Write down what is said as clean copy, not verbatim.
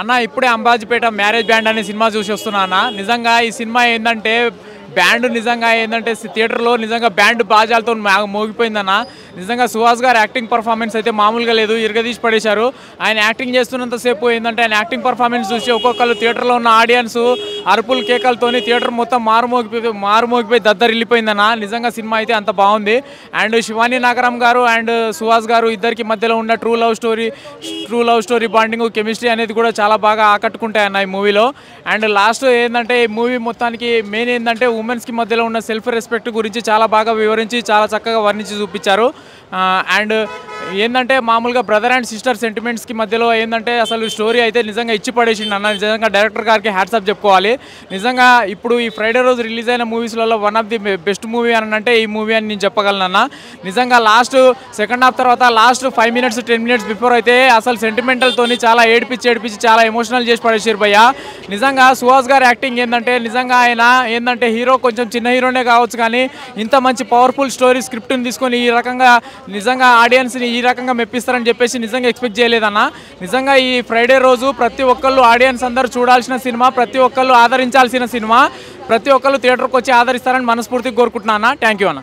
అన్న ఇప్పుడే Ambajipeta marriage band అనే సినిమా చూసి వస్తున్నా అన్న. నిజంగా ఈ సినిమా ఏంటంటే బ్యాండ్ నిజంగా ఏంటంటే థియేటర్లో నిజంగా బ్యాండ్ బాజాలతో మోగిపోయిందన్న. నిజంగా సుహాస్ గారు యాక్టింగ్ పర్ఫార్మెన్స్ అయితే మామూలుగా లేదు, ఇరగదీసి పడేశారు. ఆయన యాక్టింగ్ చేస్తున్నంతసేపు ఏంటంటే ఆయన యాక్టింగ్ పర్ఫార్మెన్స్ చూసి ఒక్కొక్కరు థియేటర్లో ఉన్న ఆడియన్స్ అరుపులు కేకలతోని థియేటర్ మొత్తం మారుమోగిపోయి దద్దరిల్లిపోయిందన్న. నిజంగా సినిమా అయితే అంత బాగుంది. అండ్ శివాని నాగరం గారు అండ్ సుహాస్ గారు ఇద్దరికి మధ్యలో ఉన్న true love story bonding chemistry అనేది కూడా చాలా బాగా ఆకట్టుకుంటాయి అన్న ఈ మూవీలో. అండ్ లాస్ట్ ఏంటంటే ఈ మూవీ మొత్తానికి మెయిన్ ఏంటంటే ఉమెన్స్కి మధ్యలో ఉన్న సెల్ఫ్ రెస్పెక్ట్ గురించి చాలా బాగా వివరించి చాలా చక్కగా వర్ణించి చూపించారు. అండ్ ఏంటంటే మామూలుగా బ్రదర్ అండ్ సిస్టర్ సెంటిమెంట్స్కి మధ్యలో ఏంటంటే అసలు స్టోరీ అయితే నిజంగా ఇచ్చి పడేసిండు అన్న. నిజంగా డైరెక్టర్ గారికి హ్యాట్సాప్ చెప్పుకోవాలి. నిజంగా ఇప్పుడు ఈ ఫ్రైడే రోజు రిలీజ్ అయిన మూవీస్లలో one of the best movie అని అంటే ఈ మూవీ అని నేను చెప్పగలను అన్న. నిజంగా లాస్ట్ సెకండ్ హాఫ్ తర్వాత లాస్ట్ 5 minutes 10 minutes బిఫోర్ అయితే అసలు సెంటిమెంటల్తోని చాలా ఏడిపించి చాలా ఎమోషనల్ చేసి పడేసారు భయ్య. నిజంగా సుహాస్ గారు యాక్టింగ్ ఏంటంటే నిజంగా ఆయన ఏంటంటే హీరో కొంచెం చిన్న హీరోనే కావచ్చు, కానీ ఇంత మంచి పవర్ఫుల్ స్టోరీ స్క్రిప్ట్ని తీసుకొని ఈ రకంగా నిజంగా ఆడియన్స్ని ఈ రకంగా మెప్పిస్తారని చెప్పేసి నిజంగా ఎక్స్పెక్ట్ చేయలేదన్న. నిజంగా ఈ ఫ్రైడే రోజు ప్రతి ఒక్కళ్ళు ఆడియన్స్ అందరూ చూడాల్సిన సినిమా, ప్రతి ఒక్కళ్ళు ఆదరించాల్సిన సినిమా, ప్రతి ఒక్కళ్ళు థియేటర్కి వచ్చి ఆదరిస్తారని మనస్ఫూర్తిగా కోరుకుంటున్నా అన్న. థ్యాంక్ యూ అన్న.